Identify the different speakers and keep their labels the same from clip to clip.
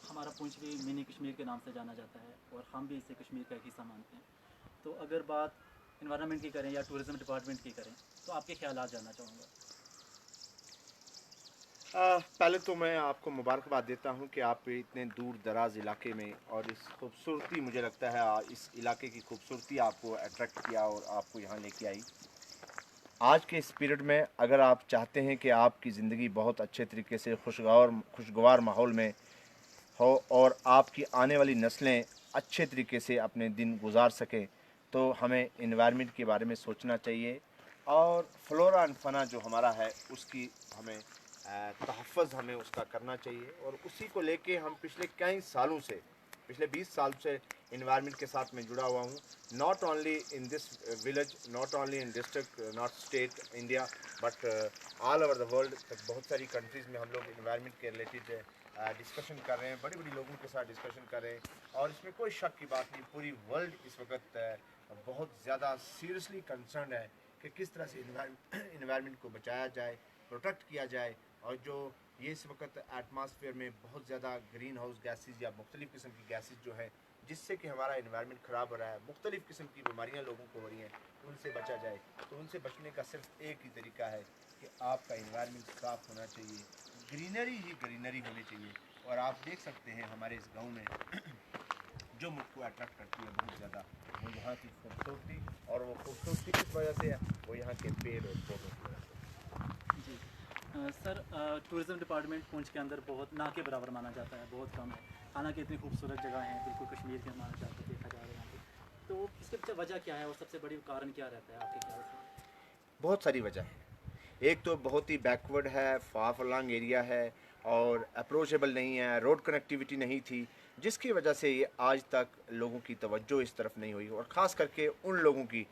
Speaker 1: हमारा पुंछ भी मिनी कश्मीर के नाम से जाना जाता है और हम भी इसे कश्मीर का एक हिस्सा मानते हैं। तो अगर बात इन्वायरमेंट की करें या टूरिज़्म डिपार्टमेंट की करें तो आपके ख्यालात जानना चाहूँगा।
Speaker 2: पहले तो मैं आपको मुबारकबाद देता हूं कि आप इतने दूर दराज इलाके में और इस खूबसूरती, मुझे लगता है इस इलाके की खूबसूरती आपको अट्रैक्ट किया और आपको यहाँ लेके आई। आज के इस पीरियड में अगर आप चाहते हैं कि आपकी ज़िंदगी बहुत अच्छे तरीके से खुशगवार माहौल में हो और आपकी आने वाली नस्लें अच्छे तरीके से अपने दिन गुजार सकें, तो हमें इन्वायरमेंट के बारे में सोचना चाहिए और फ्लोरा एंड फना जो हमारा है उसकी हमें तहफ़्फ़ुज़ हमें उसका करना चाहिए। और उसी को लेके हम पिछले कई सालों से, पिछले 20 साल से इन्वायरमेंट के साथ मैं जुड़ा हुआ हूँ। Not only in this village, not only in district, not state India, but all over the world. बहुत सारी कंट्रीज़ में हम लोग इन्वायरमेंट के रिलेटेड डिस्कशन कर रहे हैं, बड़ी बड़ी लोगों के साथ डिस्कशन कर रहे हैं। और इसमें कोई शक की बात नहीं, पूरी वर्ल्ड इस वक्त बहुत ज़्यादा सीरियसली कंसर्न है कि किस तरह से इन्वायरमेंट को बचाया जाए, प्रोटेक्ट किया जाए। और जो ये इस वक्त एटमॉस्फेयर में बहुत ज़्यादा ग्रीन हाउस गैसेज या मुख्तलिफ़ किस्म की गैसेज जो है, जिससे कि हमारा इन्वायरमेंट ख़राब हो रहा है, मुख्तलिफ़ किस्म की बीमारियाँ लोगों को हो रही हैं, उनसे बचा जाए। तो उनसे बचने का सिर्फ एक ही तरीका है कि आपका इन्वायरमेंट साफ़ होना चाहिए, ग्रीनरी ही ग्रीनरी होनी चाहिए। और आप देख सकते हैं हमारे इस गांव में जो मुझको अट्रैक्ट करती है बहुत ज़्यादा, वो यहाँ की खूबसूरती। और वो खूबसूरती किस वजह से है? वो यहाँ के पेड़ और पौधों की वजह से।
Speaker 1: जी सर, टूरिज़्म डिपार्टमेंट पुंछ के अंदर बहुत ना के बराबर माना जाता है, बहुत कम है। हालांकि इतनी खूबसूरत जगह है, बिल्कुल कश्मीर के माना जाता है, देखा जा रहा है यहाँ पे। तो इसके पीछे वजह क्या है और सबसे बड़ी कारण क्या रहता है आपके ख्याल से?
Speaker 2: बहुत सारी वजह है। एक तो बहुत ही बैकवर्ड है, फार फलंग एरिया है और अप्रोचेबल नहीं है, रोड कनेक्टिविटी नहीं थी, जिसकी वजह से ये आज तक लोगों की तवज्जो इस तरफ नहीं हुई। और ख़ास करके उन लोगों की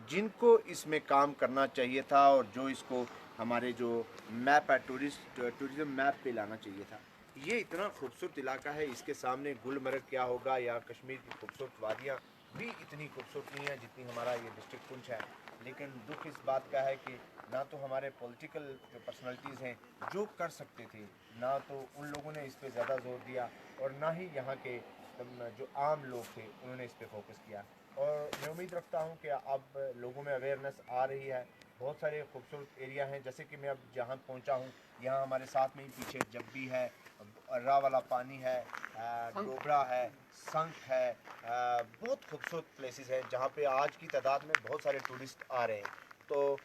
Speaker 2: जिनको इसमें काम करना चाहिए था और जो इसको हमारे जो मैप है, टूरिज़्म मैप पे लाना चाहिए था। ये इतना खूबसूरत इलाका है, इसके सामने गुलमर्ग क्या होगा, या कश्मीर की खूबसूरत वादियाँ भी इतनी खूबसूरत नहीं है जितनी हमारा ये डिस्ट्रिक्ट पुंछ है। लेकिन दुख इस बात का है कि ना तो हमारे पॉलिटिकल जो पर्सनालिटीज़ हैं जो कर सकते थे, ना तो उन लोगों ने इस पे ज़्यादा जोर दिया, और ना ही यहाँ के जो आम लोग थे उन्होंने इस पे फोकस किया। और मैं उम्मीद रखता हूँ कि अब लोगों में अवेयरनेस आ रही है। बहुत सारे खूबसूरत एरिया हैं, जैसे कि मैं अब जहाँ पहुँचा हूँ, यहाँ हमारे साथ में ही पीछे जब्बी है, अर्रा वाला पानी है, डोबरा है, संख है, बहुत खूबसूरत प्लेसेस हैं जहाँ पे आज की तादाद में बहुत सारे टूरिस्ट आ रहे हैं। तो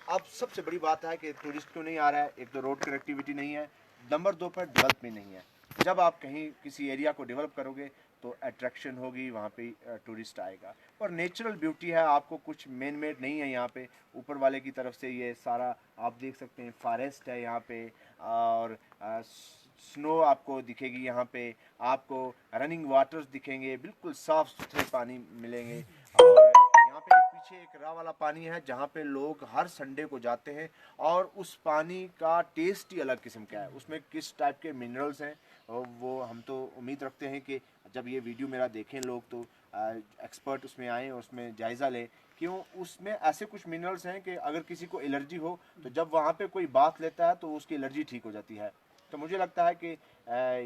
Speaker 2: अब सबसे बड़ी बात है कि टूरिस्ट क्यों नहीं आ रहा है? एक तो रोड कनेक्टिविटी नहीं है, नंबर 2 पर डेवलपमेंट नहीं है। जब आप कहीं किसी एरिया को डेवलप करोगे तो अट्रैक्शन होगी, वहाँ पे टूरिस्ट आएगा। और नेचुरल ब्यूटी है, आपको कुछ मैन मेड नहीं है यहाँ पे, ऊपर वाले की तरफ से ये सारा आप देख सकते हैं। फॉरेस्ट है यहाँ पे, और स्नो आपको दिखेगी यहाँ पे, आपको रनिंग वाटर्स दिखेंगे, बिल्कुल साफ़ सुथरे पानी मिलेंगे। और यहाँ पे पीछे एक रा वाला पानी है जहाँ पे लोग हर संडे को जाते हैं, और उस पानी का टेस्ट ही अलग किस्म का है। उसमें किस टाइप के मिनरल्स हैं, और वो हम तो उम्मीद रखते हैं कि जब ये वीडियो मेरा देखें लोग तो एक्सपर्ट उसमें आएँ और उसमें जायज़ा लें। क्यों? उसमें ऐसे कुछ मिनरल्स हैं कि अगर किसी को एलर्जी हो तो जब वहाँ पे कोई बात लेता है तो उसकी एलर्जी ठीक हो जाती है। तो मुझे लगता है कि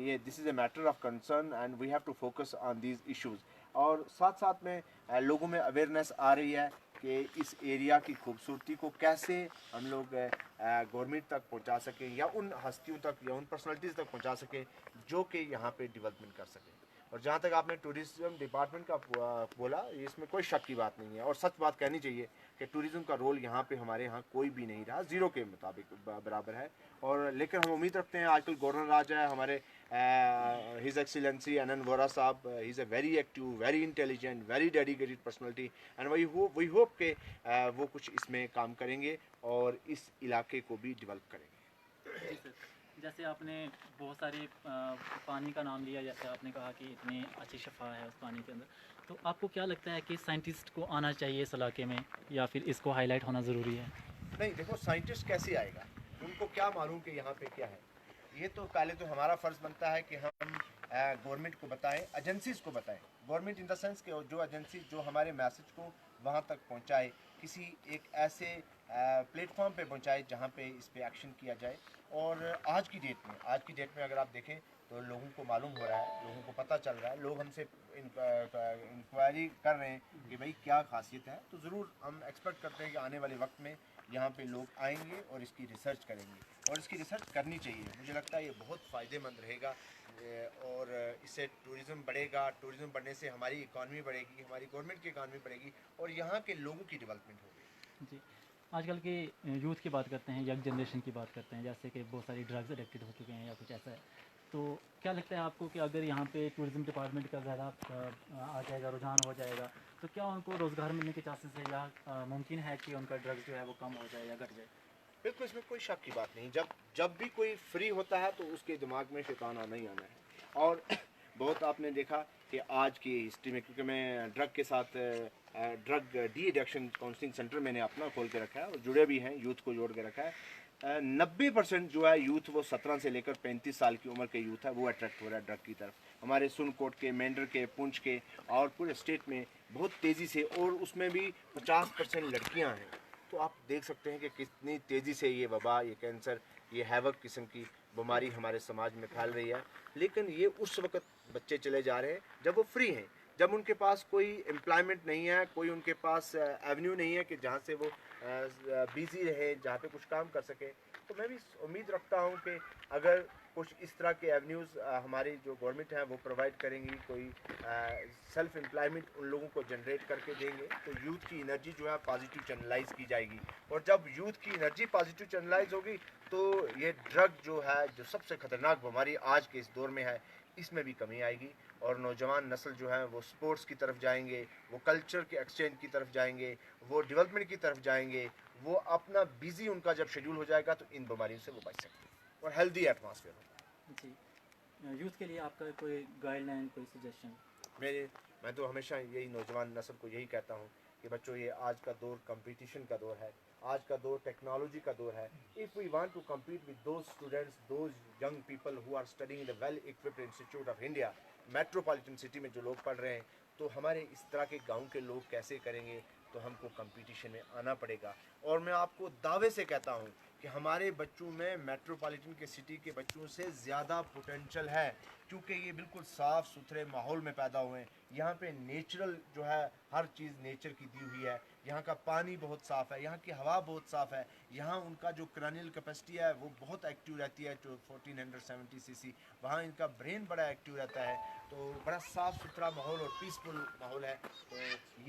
Speaker 2: ये this is a matter of concern and we have to focus on these issues. और साथ साथ में लोगों में अवेयरनेस आ रही है कि इस एरिया की खूबसूरती को कैसे हम लोग गवर्नमेंट तक पहुंचा सकें, या उन हस्तियों तक या उन पर्सनालिटीज़ तक पहुंचा सकें जो कि यहाँ पे डेवलपमेंट कर सकें। और जहाँ तक आपने टूरिज़्म डिपार्टमेंट का बोला, इसमें कोई शक की बात नहीं है, और सच बात कहनी चाहिए कि टूरिज़्म का रोल यहाँ पे हमारे यहाँ कोई भी नहीं रहा, ज़ीरो के मुताबिक बराबर है। और लेकिन हम उम्मीद रखते हैं, आजकल गवर्नर आ जाए हमारे हिज एक्सीलेंसी अनंत वोरा साहब, he is a very active, very intelligent, very dedicated personality, and we hope कि वो कुछ इसमें काम करेंगे और इस इलाके को भी डेवलप करेंगे।
Speaker 1: जी सर, जैसे आपने बहुत सारे पानी का नाम लिया, जैसे आपने कहा कि इतनी अच्छी शफा है उस पानी के अंदर, तो आपको क्या लगता है कि साइंटिस्ट को आना चाहिए इस इलाके में या फिर इसको हाईलाइट होना ज़रूरी है?
Speaker 2: नहीं, देखो साइंटिस्ट कैसे आएगा, उनको क्या मालूम कि यहाँ पे क्या है। ये तो पहले तो हमारा फ़र्ज़ बनता है कि हम गवर्नमेंट को बताएं, एजेंसीज़ को बताएं। गवर्नमेंट इन द सेंस कि जो एजेंसी जो हमारे मैसेज को वहाँ तक पहुँचाए, किसी एक ऐसे प्लेटफॉर्म पे पहुँचाए जहाँ पे इस पे एक्शन किया जाए। और आज की डेट में अगर आप देखें तो लोगों को मालूम हो रहा है, लोगों को पता चल रहा है, लोग हमसे इंक्वायरी कर रहे हैं कि भाई क्या खासियत है। तो ज़रूर हम एक्सपेक्ट करते हैं कि आने वाले वक्त में यहाँ पे लोग आएंगे और इसकी रिसर्च करेंगे, और इसकी रिसर्च करनी चाहिए। मुझे लगता है ये बहुत फ़ायदेमंद रहेगा, और इससे टूरिज़्म बढ़ेगा। टूरिज़्म बढ़ने से हमारी इकॉनमी बढ़ेगी, हमारी गवर्नमेंट की इकॉनमी बढ़ेगी, और यहाँ के लोगों की डेवलपमेंट होगी।
Speaker 1: जी, आजकल के यूथ की बात करते हैं, यंग जनरेशन की बात करते हैं, जैसे कि बहुत सारी ड्रग्स एडिक्टेड हो चुके हैं या कुछ ऐसा है, तो क्या लगता है आपको कि अगर यहाँ पे टूरिज़्म डिपार्टमेंट का ज़्यादा आ जाएगा, रुझान हो जाएगा, तो क्या उनको रोज़गार मिलने के चांसेस है, या मुमकिन है कि उनका ड्रग्स जो है वो कम हो जाए या घट जाए?
Speaker 2: बिल्कुल, इसमें कोई शक की बात नहीं। जब भी कोई फ्री होता है तो उसके दिमाग में शैतान आना ही आना है। और बहुत आपने देखा कि आज की हिस्ट्री में, क्योंकि मैं ड्रग के साथ drug de addiction counselling centre मैंने अपना खोल के रखा है और जुड़े भी हैं, यूथ को जोड़ के रखा है। 90% जो है यूथ, वो 17 से लेकर 35 साल की उम्र के यूथ है, वो अट्रैक्ट हो रहा है ड्रग की तरफ। हमारे सुनकोट के, मेंढर के, पुंछ के और पूरे स्टेट में बहुत तेज़ी से, और उसमें भी 50% लड़कियां हैं। तो आप देख सकते हैं कि कितनी तेज़ी से ये वबा, ये कैंसर, ये हैवक किस्म की बीमारी हमारे समाज में फैल रही है। लेकिन ये उस वक्त बच्चे चले जा रहे हैं जब वो फ्री हैं, जब उनके पास कोई एम्प्लॉयमेंट नहीं है, कोई उनके पास एवेन्यू नहीं है कि जहाँ से वो बिज़ी रहे, जहाँ पे कुछ काम कर सके। तो मैं भी उम्मीद रखता हूँ कि अगर कुछ इस तरह के एवेन्यूज़ हमारी जो गवर्नमेंट है वो प्रोवाइड करेंगी, कोई सेल्फ एम्प्लॉयमेंट उन लोगों को जनरेट करके देंगे, तो यूथ की एनर्जी जो है पॉजिटिव चैनलाइज की जाएगी। और जब यूथ की एनर्जी पॉजिटिव चैनलाइज होगी तो ये ड्रग जो है, जो सबसे ख़तरनाक बीमारी आज के इस दौर में है, इसमें भी कमी आएगी। और नौजवान नस्ल जो है वो स्पोर्ट्स की तरफ जाएंगे, वो कल्चर के एक्सचेंज की तरफ जाएंगे, वो डेवलपमेंट की तरफ जाएंगे। वो अपना बिजी उनका जब शेड्यूल हो जाएगा तो इन बीमारियों से वो बच सकते हैं और हेल्दी एटमॉस्फेयर होगा।
Speaker 1: जी, यूथ के लिए आपका कोई गाइडलाइन, कोई सजेशन?
Speaker 2: मैं तो हमेशा यही नौजवान नस्ल को यही कहता हूँ कि बच्चों, ये आज का दौर कंपटीशन का दौर है, आज का दौर टेक्नोलॉजी का दौर है। If we want to compete with those students, those young people who are studying in the well equipped institute of India, metropolitan city में जो लोग पढ़ रहे हैं, तो हमारे इस तरह के गांव के लोग कैसे करेंगे? तो हमको कंपटीशन में आना पड़ेगा। और मैं आपको दावे से कहता हूँ कि हमारे बच्चों में मेट्रोपॉलिटन के सिटी के बच्चों से ज़्यादा पोटेंशियल है, क्योंकि ये बिल्कुल साफ़ सुथरे माहौल में पैदा हुए हैं। यहाँ पे नेचुरल जो है, हर चीज़ नेचर की दी हुई है। यहाँ का पानी बहुत साफ़ है, यहाँ की हवा बहुत साफ़ है, यहाँ उनका जो क्रैनियल कैपेसिटी है वो बहुत एक्टिव रहती है, जो 1470 सीसी। वहाँ इनका ब्रेन बड़ा एक्टिव रहता है। तो बड़ा साफ़ सुथरा माहौल और पीसफुल माहौल है। तो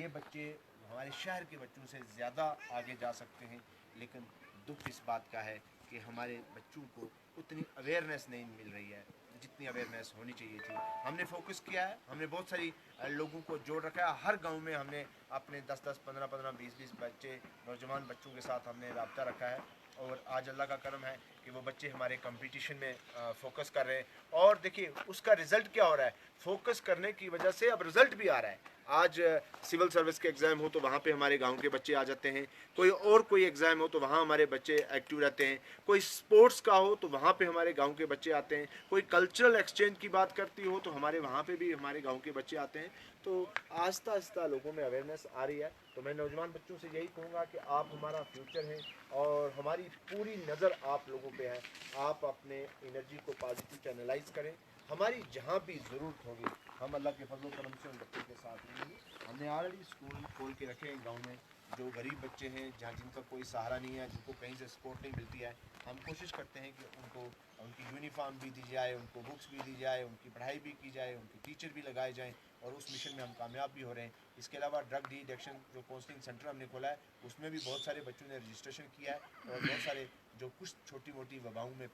Speaker 2: ये बच्चे हमारे शहर के बच्चों से ज़्यादा आगे जा सकते हैं। लेकिन दुख इस बात का है कि हमारे बच्चों को उतनी अवेयरनेस नहीं मिल रही है जितनी अवेयरनेस होनी चाहिए थी। हमने फोकस किया है, हमने बहुत सारी लोगों को जोड़ रखा है। हर गांव में हमने अपने 10-10, 15-15, 20-20 बच्चे, नौजवान बच्चों के साथ हमने रब्ता रखा है। और आज अल्लाह का करम है कि वो बच्चे हमारे कंपटीशन में फोकस कर रहे हैं। और देखिए उसका रिज़ल्ट क्या हो रहा है, फोकस करने की वजह से अब रिज़ल्ट भी आ रहा है। आज सिविल सर्विस के एग्ज़ाम हो तो वहाँ पे हमारे गांव के बच्चे आ जाते हैं, कोई एग्ज़ाम हो तो वहाँ हमारे बच्चे एक्टिव रहते हैं, कोई स्पोर्ट्स का हो तो वहाँ पे हमारे गांव के बच्चे आते हैं, कोई कल्चरल एक्सचेंज की बात करती हो तो हमारे वहाँ पे भी हमारे गांव के बच्चे आते हैं। तो आहिस्ता आहिस्ता लोगों में अवेयरनेस आ रही है। तो मैं नौजवान बच्चों से यही कहूँगा कि आप हमारा फ्यूचर हैं और हमारी पूरी नज़र आप लोगों पे है। आप अपने एनर्जी को पॉजिटिव चैनलाइज करें। हमारी जहाँ भी ज़रूरत होगी हम अल्लाह के फजल करम से उन बच्चों के साथ रहेंगे। हमने ऑलरेडी स्कूल खोल के रखे हैं गांव में, जो गरीब बच्चे हैं, जहाँ जिनका कोई सहारा नहीं है, जिनको कहीं से सपोर्ट नहीं मिलती है, हम कोशिश करते हैं कि उनको उनकी यूनिफॉर्म भी दी जाए, उनको बुक्स भी दी जाए, उनकी पढ़ाई भी की जाए, उनके टीचर भी लगाए जाएँ, और उस मिशन में हम कामयाब भी हो रहे हैं। इसके अलावा ड्रग डी एडिक्शन जो काउंसलिंग सेंटर हमने खोला है, उसमें भी बहुत सारे बच्चों ने रजिस्ट्रेशन किया है, और बहुत सारे जो कुछ छोटी मोटी वबाओं में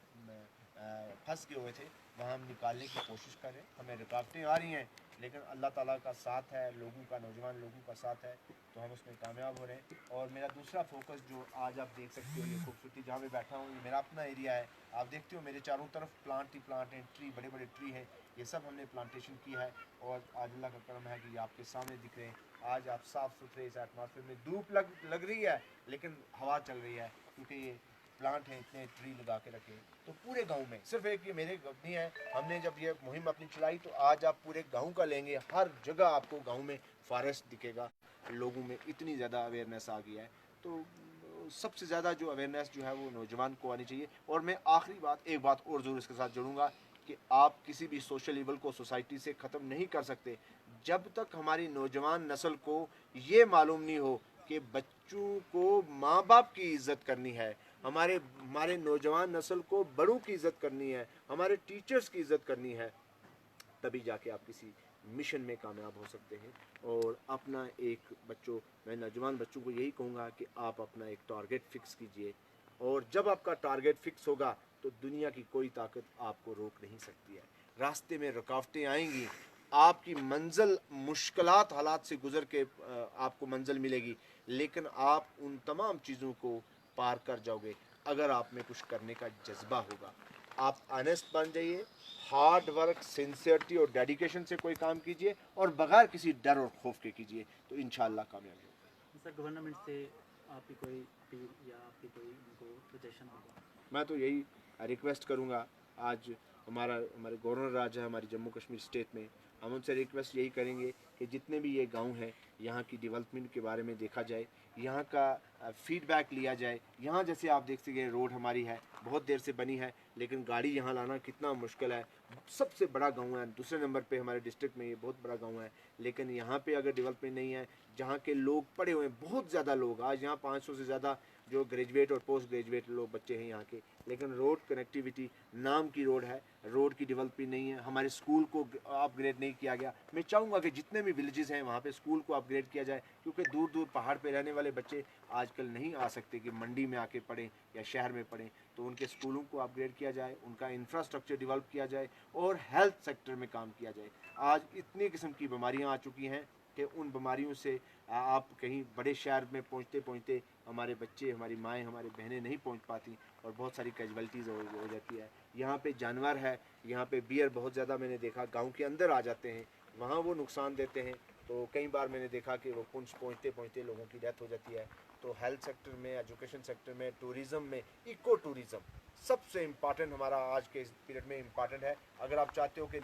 Speaker 2: फंस गए हुए थे, वहाँ हम निकालने की कोशिश कर रहे हैं। हमें रुकावटें आ रही हैं, लेकिन अल्लाह ताला का साथ है, लोगों का, नौजवान लोगों का साथ है, तो हम उसमें कामयाब हो रहे हैं। और मेरा दूसरा फोकस जो आज आप देख सकते हो, ये खूबसूरती जहाँ मैं बैठा हूँ, ये मेरा अपना एरिया है। आप देखते हो मेरे चारों तरफ प्लांट ही प्लांट हैं, ट्री, बड़े बड़े ट्री हैं, ये सब हमने प्लांटेशन की है। और आज अल्लाह का करम है कि ये आपके सामने दिख रहे हैं। आज आप साफ़ सुथरे इस एटमॉस्फेयर में, धूप लग रही है लेकिन हवा चल रही है, क्योंकि ये प्लांट हैं, इतने ट्री लगा के रखे। तो पूरे गांव में सिर्फ एक ये मेरे नहीं है, हमने जब ये मुहिम अपनी चलाई तो आज आप पूरे गांव का लेंगे, हर जगह आपको गांव में फॉरेस्ट दिखेगा। लोगों में इतनी ज़्यादा अवेयरनेस आ गया है। तो सबसे ज़्यादा जो अवेयरनेस जो है वो नौजवान को आनी चाहिए। और मैं आखिरी बात, एक बात और ज़रूर इसके साथ जोड़ूंगा کہ آپ کسی بھی سوشل ایول کو سوسائٹی سے ختم نہیں کر سکتے جب تک ہماری نوجوان نسل کو یہ معلوم نہیں ہو کہ بچوں کو ماں باپ کی عزت کرنی ہے، ہمارے نوجوان نسل کو بڑوں کی عزت کرنی ہے، ہمارے ٹیچرز کی عزت کرنی ہے، تبھی جا کے آپ کسی مشن میں کامیاب ہو سکتے ہیں۔ اور اپنا میں نوجوان بچوں کو یہی کہوں گا کہ آپ اپنا ایک ٹارگٹ فکس کیجئے، اور جب آپ کا ٹارگٹ فکس ہوگا تو دنیا کی کوئی طاقت آپ کو روک نہیں سکتی ہے۔ راستے میں رکاوٹیں آئیں گی، آپ کی منزل مشکلات حالات سے گزر کے آپ کو منزل ملے گی، لیکن آپ ان تمام چیزوں کو پار کر جاؤ گے اگر آپ میں کچھ کرنے کا جذبہ ہوگا۔ آپ آنیسٹ بن جائیے، ہارڈ ورک، سنسیئرٹی اور ڈیڈیکیشن سے کوئی کام کیجئے، اور بغیر کسی ڈر اور خوف کے کیجئے، تو انشاءاللہ کامیابی ہوگی۔
Speaker 1: سر گورنمنٹ سے آپ کی کوئی اپیل یا آپ کی کوئی ان کو سجیشن ہوگا؟
Speaker 2: میں تو یہی ریکویسٹ کروں گا، آج ہمارے گورنر راج ہے ہماری جموں کشمیر اسٹیٹ میں، ہم ان سے ریکویسٹ یہی کریں گے کہ جتنے بھی یہ گاؤں ہیں یہاں کی ڈیولپمنٹ کے بارے میں دیکھا جائے، یہاں کا فیڈ بیک لیا جائے۔ یہاں جیسے آپ دیکھ سکتے ہیں روڈ ہماری ہے بہت دیر سے بنی ہے، لیکن گاڑی یہاں لانا کتنا مشکل ہے۔ سب سے بڑا گاؤں ہے، دوسرے نمبر پہ ہمارے ڈسٹرکٹ میں یہ بہت بڑا گاؤں ہے، لیکن یہاں پہ اگر ڈیولپمنٹ نہیں ہے، جہاں کے لوگ پڑھے ہوئے ہیں، بہت زیادہ لوگ، آج یہاں 500 سے زیادہ جو گریجویٹ اور پوسٹ گریجویٹ لوگ بچے ہیں یہاں کے، لیکن روڈ کنیکٹیویٹی نام کی روڈ ہے، روڈ کی ڈیولپمنٹ نہیں ہے، ہمارے اسکول کو اپ گریڈ نہیں کیا گیا۔ میں چاہوں گا کہ جتنے بھی ولیجز ہیں وہاں پہ اسکول کو اپ گریڈ کیا جائے، کیونکہ دور دور پہاڑ پہ رہنے والے بچے آج کل نہیں آ سکتے کہ منڈی میں آ کے پڑھیں یا شہر میں پڑھیں، تو ان کے اسکولوں کو اپ گریڈ کیا جائے، ان کا انفراسٹرکچر ڈیولپ کیا جائے، اور ہیلتھ سیکٹر میں کام کیا جائے۔ آج اتنی قسم کی بیماریاں آ چکی ہیں کہ ان بیماریوں سے آپ کہیں بڑے شہر میں پہنچتے ہمارے بچے، ہماری مائیں، ہماری بہنیں نہیں پہنچ پاتی، اور بہت ساری کیجویلٹیز ہو جاتی ہے۔ یہاں پہ جانور ہے، یہاں پہ بیئر بہت زیادہ میں نے دیکھا گاؤں کے اندر آ جاتے ہیں، وہاں وہ نقصان دیتے ہیں، تو کئی بار میں نے دیکھا کہ وہ پہنچتے لوگوں کی ڈیتھ ہو جاتی ہے۔ تو ہیلتھ سیکٹر میں، ایجوکیشن سیکٹر میں، ٹوریزم میں، ایکو ٹوریزم سب سے امپارٹنٹ ہمارا آج کے اس پیریڈ میں امپارٹنٹ ہے۔ اگر آپ چاہتے ہو کہ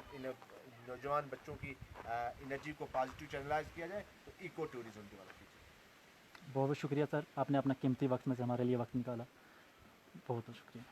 Speaker 2: نوجوان بچوں کی انرجی کو پازیٹیو چینلائز کیا جائے تو ایکو ٹوریزم ڈیولپ کیجیے۔
Speaker 1: بہت بہت شکریہ سر، آپ نے اپنا قیمتی وقت میں سے ہمارے لیے وقت نکالا، بہت بہت شکریہ۔